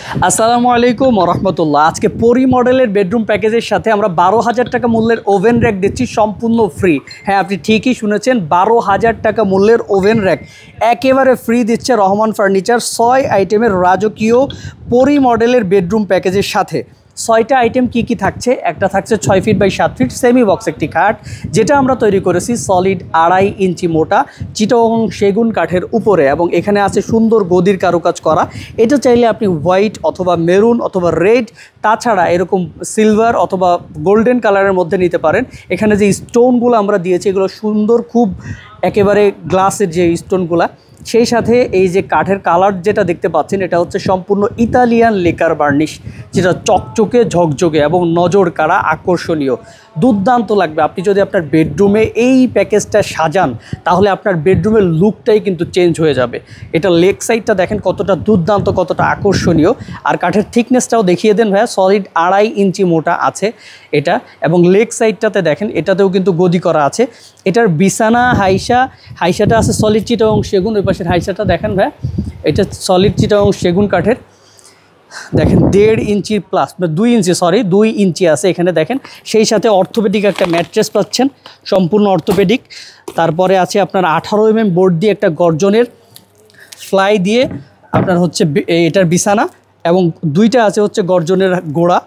আসসালামু আলাইকুম ওয়া রাহমাতুল্লাহ। আজকে পরি মডেলের বেডরুম প্যাকেজের সাথে আমরা 12,000 টাকা মূল্যের ওভেন র্যাক দিচ্ছি সম্পূর্ণ ফ্রি। হ্যাঁ, আপনি ঠিকই শুনেছেন, 12,000 টাকা মূল্যের ওভেন র্যাক একেবারে ফ্রি দিচ্ছে রহমান ফার্নিচার 6 আইটেমের রাজকীয় পরি মডেলের বেডরুম প্যাকেজের সাথে। 6টা আইটেম কি কি থাকছে? একটা থাকছে 6 feet by 7 feet semi box একটি খাট, যেটা আমরা তৈরি করেছি সলিড 2.5 ইঞ্চি মোটা চিটাগং সেগুন কাঠের উপরে, এবং এখানে আছে সুন্দর গদির কারুকাজ করা। এটা চাইলে আপনি হোয়াইট অথবা মেরুন অথবা রেড, তাছাড়া এরকম সিলভার অথবা গোল্ডেন কালারের মধ্যে নিতে পারেন। এখানে যে স্টোনগুলো আমরা দিয়েছি এগুলো সুন্দর, খুব একেবারে গ্লাসের যে স্টোনগুলো, সেই সাথে এই যে কাঠের কালার যেটা দেখতে পাচ্ছেন এটা হচ্ছে সম্পূর্ণ ইতালিয়ান লেকার বার্নিশ, যেটা চকচকে ঝকঝকে এবং নজর কাড়া আকর্ষণীয়, দুর্দান্ত লাগবে। আপনি যদি আপনার বেডরুমে এই প্যাকেজটা সাজান তাহলে আপনার বেডরুমের লুকটাই কিন্তু চেঞ্জ হয়ে যাবে। এটা লেগ সাইডটা দেখেন কতটা দুর্দান্ত, কতটা আকর্ষণীয়। আর কাঠের থিকনেসটাও দেখিয়ে দেন ভাইয়া, সলিড 2.5 ইঞ্চি মোটা আছে এটা, এবং লেগ সাইডটাতে দেখেন এটাতেও কিন্তু গদি করা আছে। এটার বিছানা হাইসাটা আছে সলিড চিটাগং সেগুন, ওই পাশের হাইসাটা দেখেন ভাইয়া, এটা সলিড চিটাগং সেগুন কাঠের, দেখেন 1.5 ইঞ্চির প্লাস, 2 ইঞ্চি আছে এখানে দেখেন। সেই সাথে অর্থোপেডিক একটা ম্যাট্রেস পাচ্ছেন, সম্পূর্ণ অর্থোপেডিক। তারপরে আছে আপনার 18 mm বোর্ড দিয়ে একটা গর্জনের ফ্লাই দিয়ে আপনার হচ্ছে এটার বিছানা, এবং 2টা আছে হচ্ছে গর্জনের গোড়া।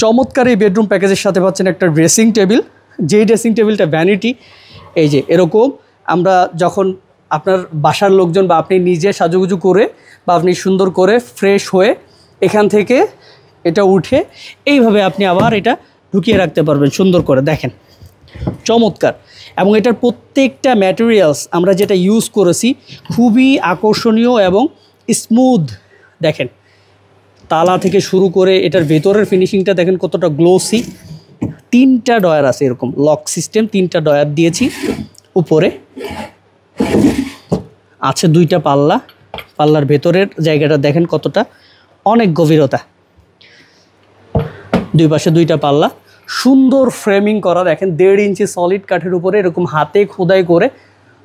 চমৎকার এই বেডরুম প্যাকেজের সাথে পাচ্ছেন একটা ড্রেসিং টেবিল, যেই ড্রেসিং টেবিলটা ভ্যানিটি। এই যে এরকম আমরা যখন আপনার বাসার লোকজন বা আপনি নিজে সাজুগুজু করে বা আপনি সুন্দর করে ফ্রেশ হয়ে এখান থেকে এটা উঠে এইভাবে আপনি আবার এটা ঢুকিয়ে রাখতে পারবেন সুন্দর করে, দেখেন চমৎকার। এবং এটার প্রত্যেকটা ম্যাটেরিয়ালস আমরা যেটা ইউজ করেছি খুবই আকর্ষণীয় এবং স্মুথ। দেখেন তালা থেকে শুরু করে এটার ভেতরের ফিনিশিংটা দেখেন কতটা গ্লোসি। 3টা ডয়ার আছে, এরকম লক সিস্টেম, 3টা ডয়ার দিয়েছি। উপরে আছে 2টা পাল্লা, পাল্লার ভেতরের জায়গাটা দেখেন কতটা, অনেক গভীরতা। 2 পাশে 2টা পাল্লা, সুন্দর ফ্রেমিং করা, দেখেন 1.5 ইঞ্চি সলিড কাঠের উপরে এরকম হাতে খোদাই করে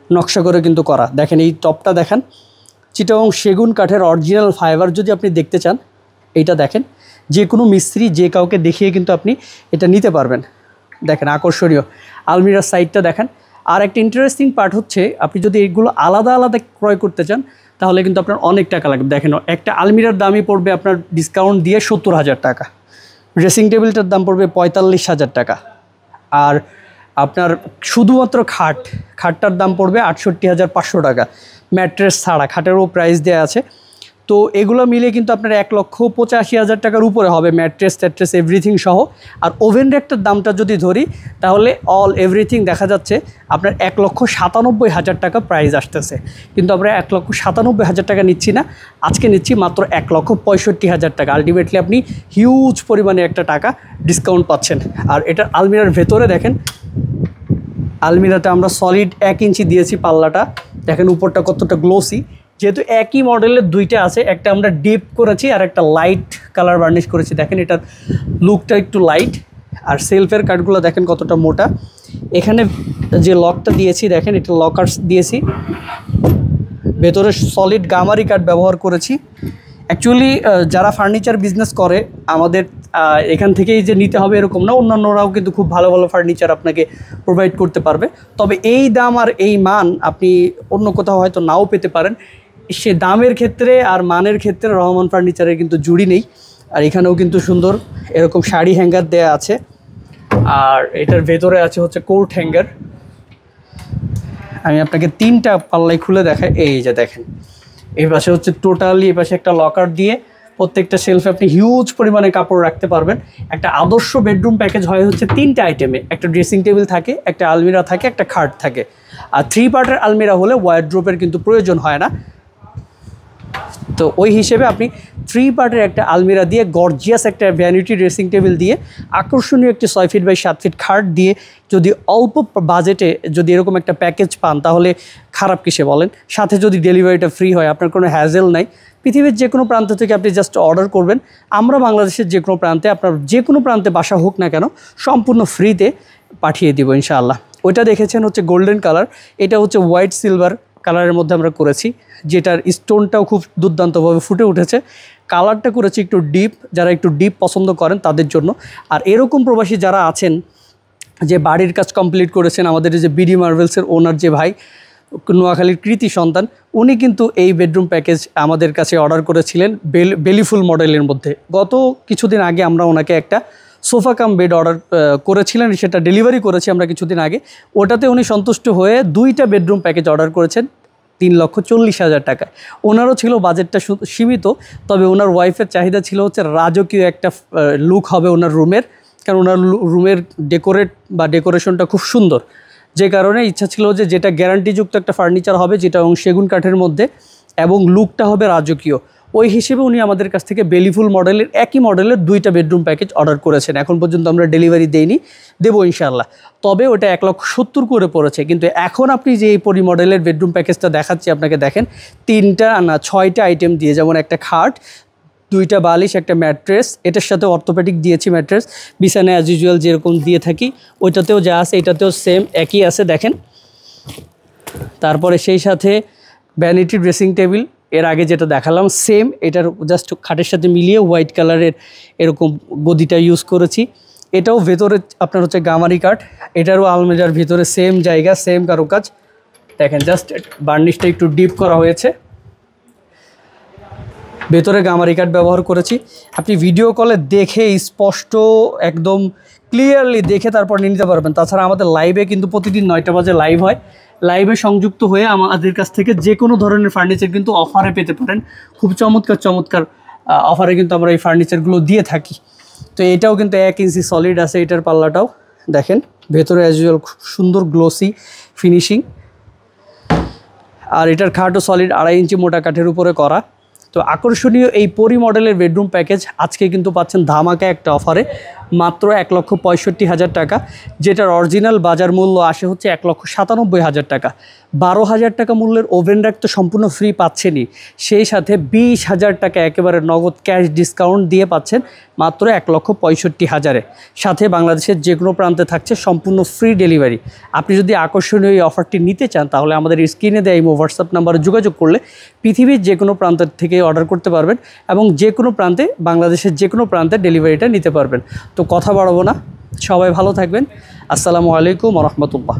নকশা করে কিন্তু করা। দেখেন এই টপটা দেখেন চিটাগং সেগুন কাঠের অরিজিনাল ফাইবার। যদি আপনি দেখতে চান এইটা দেখেন, যে কোনো মিস্ত্রি যে কাউকে দেখিয়ে কিন্তু আপনি এটা নিতে পারবেন। দেখেন আকর্ষণীয় আলমিরার সাইডটা দেখেন। আর একটা ইন্টারেস্টিং পার্ট হচ্ছে আপনি যদি এইগুলো আলাদা আলাদা ক্রয় করতে চান তাহলে কিন্তু আপনার অনেক টাকা লাগবে। দেখেন একটা আলমিরার দামই পড়বে আপনার ডিসকাউন্ট দিয়ে 70,000 টাকা, ড্রেসিং টেবিলটার দাম পড়বে 45,000 টাকা, আর আপনার শুধুমাত্র খাটটার দাম পড়বে 68,500 টাকা, ম্যাট্রেস ছাড়া খাটেরও প্রাইস দেওয়া আছে। তো এগুলো মিলে কিন্তু আপনার 1,85,000 টাকার উপরে হবে, ম্যাট্রেস ট্যাট্রেস এভরিথিং সহ। আর ওভেন র্যাকটার দামটা যদি ধরি তাহলে অল এভরিথিং দেখা যাচ্ছে আপনার 1,97,000 টাকা প্রাইস আসতেছে। কিন্তু আমরা 1,97,000 টাকা নিচ্ছি না, আজকে নিচ্ছি মাত্র 1,65,000 টাকা। আলটিমেটলি আপনি হিউজ পরিমাণে একটা টাকা ডিসকাউন্ট পাচ্ছেন। আর এটা আলমিরার ভেতরে দেখেন, আলমিরাটা আমরা সলিড 1 ইঞ্চি দিয়েছি পাল্লাটা, দেখেন উপরটা কতটা গ্লোসি। যেহেতু একই মডেলের 2টা আছে, একটা আমরা ডিপ করেছি আর একটা লাইট কালার বার্নিশ করেছি। দেখেন এটার লুকটা একটু লাইট, আর সেলফের কাঠগুলো দেখেন কতটা মোটা। এখানে যে লকটা দিয়েছি দেখেন, এটা লকার্স দিয়েছি, ভেতরে সলিড গামারি কাঠ ব্যবহার করেছি। অ্যাকচুয়ালি যারা ফার্নিচার বিজনেস করে আমাদের এখান থেকেই যে নিতে হবে এরকম না, অন্যান্যরাও কিন্তু খুব ভালো ভালো ফার্নিচার আপনাকে প্রোভাইড করতে পারবে। তবে এই দাম আর এই মান আপনি অন্য কোথাও হয়তো নাও পেতে পারেন। সে দামের ক্ষেত্রে আর মানের ক্ষেত্রে রহমান ফার্নিচারের কিন্তু জুড়ি নেই। আর এখানেও কিন্তু সুন্দর এরকম শাড়ি হ্যাঙ্গার দেয়া আছে, আর এটার ভেতরে আছে হচ্ছে কোট হ্যাঙ্গার। আমি আপনাকে 3টা পাল্লাই খুলে দেখাই। এই যে দেখেন এই পাশে হচ্ছে টোটালি, এই পাশে একটা লকার দিয়ে প্রত্যেকটা শেলফে আপনি হিউজ পরিমাণে কাপড় রাখতে পারবেন। একটা আদর্শ বেডরুম প্যাকেজ হয় হচ্ছে 3টা আইটেমে, একটা ড্রেসিং টেবিল থাকে, একটা আলমিরা থাকে, একটা খাট থাকে। আর 3 পার্টের আলমিরা হলে ওয়ার্ড্রোবের কিন্তু প্রয়োজন হয় না। তো ওই হিসেবে আপনি 3 পার্টের একটা আলমিরা দিয়ে, গর্জিয়াস একটা ভ্যানিটি ড্রেসিং টেবিল দিয়ে, আকর্ষণীয় একটি 6 ফিট বাই 7 ফিট খাট দিয়ে যদি অল্প বাজেটে যদি এরকম একটা প্যাকেজ পান তাহলে খারাপ কিসে বলেন। সাথে যদি ডেলিভারিটা ফ্রি হয়, আপনার কোনো হ্যাজেল নাই। পৃথিবীর যে কোনো প্রান্ত থেকে আপনি জাস্ট অর্ডার করবেন, আমরা বাংলাদেশের যে কোনো প্রান্তে, আপনার যে কোনো প্রান্তে বাসা হোক না কেন, সম্পূর্ণ ফ্রিতে পাঠিয়ে দিব ইনশাআল্লাহ। ওইটা দেখেছেন হচ্ছে গোল্ডেন কালার, এটা হচ্ছে হোয়াইট সিলভার কালারের মধ্যে আমরা করেছি, যেটার স্টোনটাও খুব দুর্দান্তভাবে ফুটে উঠেছে। কালারটা করেছি একটু ডিপ, যারা একটু ডিপ পছন্দ করেন তাদের জন্য। আর এরকম প্রবাসী যারা আছেন যে বাড়ির কাজ কমপ্লিট করেছেন, আমাদের যে বিডি মার্বেলসের ওনার যে ভাই, নোয়াখালীর কৃতি সন্তান, উনি কিন্তু এই বেডরুম প্যাকেজ আমাদের কাছে অর্ডার করেছিলেন বেলিফুল মডেলের মধ্যে। গত কিছুদিন আগে আমরা ওনাকে একটা সোফা কাম বেড অর্ডার করেছিলেন, সেটা ডেলিভারি করেছি আমরা কিছুদিন আগে। ওটাতে উনি সন্তুষ্ট হয়ে 2টা বেডরুম প্যাকেজ অর্ডার করেছেন 3,40,000 টাকায়। ওনারও ছিল বাজেটটা সীমিত, তবে ওনার ওয়াইফের চাহিদা ছিল হচ্ছে রাজকীয় একটা লুক হবে ওনার রুমের, কারণ ওনার রুমের ডেকোরেশনটা খুব সুন্দর, যে কারণে ইচ্ছা ছিল যে যেটা গ্যারান্টিযুক্ত একটা ফার্নিচার হবে, যেটা সেগুন কাঠের মধ্যে এবং লুকটা হবে রাজকীয়। ওই হিসেবে উনি আমাদের কাছ থেকে বেলিফুল মডেলের একই মডেলের 2টা বেডরুম প্যাকেজ অর্ডার করেছেন। এখন পর্যন্ত আমরা ডেলিভারি দেইনি, দেবো ইনশাআল্লাহ। তবে ওটা 1,70,000 করে পড়েছে। কিন্তু এখন আপনি যে এই পরি মডেলের বেডরুম প্যাকেজটা দেখাচ্ছি আপনাকে, দেখেন 6টা আইটেম দিয়ে, যেমন একটা খাট, 2টা বালিশ, একটা ম্যাট্রেস, এটার সাথে অর্থোপেডিক দিয়েছি ম্যাট্রেস, বিছানা অ্যাজ ইউজুয়াল যেরকম দিয়ে থাকি ওইটাতেও যা আছে এটাতেও সেম একই আছে দেখেন। তারপরে সেই সাথে ভ্যানিটি ড্রেসিং টেবিল, এর আগে যেটা দেখালাম সেম, এটার জাস্ট খাটের সাথে মিলিয়ে হোয়াইট কালারের এরকম গদিটা ইউজ করেছি। এটাও ভেতরে আপনার হচ্ছে গামারি কাঠ, এটারও আলমিরার ভিতরে সেম জায়গা, সেম কারুকাজ দেখেন, জাস্ট বার্নিশটা একটু ডিপ করা হয়েছে, ভেতরে গামারি কাঠ ব্যবহার করেছি। আপনি ভিডিও কলে দেখে স্পষ্ট একদম ক্লিয়ারলি দেখে তারপর নিয়ে নিতে পারবেন। তাছাড়া আমাদের লাইভে কিন্তু প্রতিদিন 9টা বাজে লাইভ হয়, লাইভে সংযুক্ত হয়ে আমাদের কাছ থেকে যে কোনো ধরনের ফার্নিচার কিন্তু অফারে পেতে পারেন। খুব চমৎকার চমৎকার অফারে কিন্তু আমরা এই ফার্নিচারগুলো দিয়ে থাকি। তো এটাও কিন্তু 1 ইঞ্চি সলিড আছে, এটার পাল্লাটাও দেখেন, ভেতরে অ্যাজ ইউজুয়াল খুব সুন্দর গ্লোসি ফিনিশিং। আর এটার খাটও সলিড 2.5 ইঞ্চি মোটা কাঠের উপরে করা। তো আকর্ষণীয় এই পরি মডেলের বেডরুম প্যাকেজ আজকে কিন্তু পাচ্ছেন ধামাকা একটা অফারে, মাত্র 1,65,000 টাকা, যেটার অরিজিনাল বাজার মূল্য আসে হচ্ছে 1,97,000 টাকা। 12,000 টাকা মূল্যের ওভেন র্যাক তো সম্পূর্ণ ফ্রি পাচ্ছেনই, সেই সাথে 20,000 টাকা একেবারে নগদ ক্যাশ ডিসকাউন্ট দিয়ে পাচ্ছেন মাত্র 1,65,000-এ। সাথে বাংলাদেশের যে কোনো প্রান্তে থাকছে সম্পূর্ণ ফ্রি ডেলিভারি। আপনি যদি আকর্ষণীয় এই অফারটি নিতে চান, তাহলে আমাদের স্ক্রিনে দেওয়া এই হোয়াটসঅ্যাপ নাম্বারে যোগাযোগ করলে পৃথিবীর যে কোনো প্রান্ত থেকে অর্ডার করতে পারবেন এবং যে কোনো প্রান্তে, বাংলাদেশের যে কোনো প্রান্তে ডেলিভারিটা নিতে পারবেন। তো কথা বাড়াবো না, সবাই ভালো থাকবেন। আসসালামু আলাইকুম ওয়া রাহমাতুল্লাহ।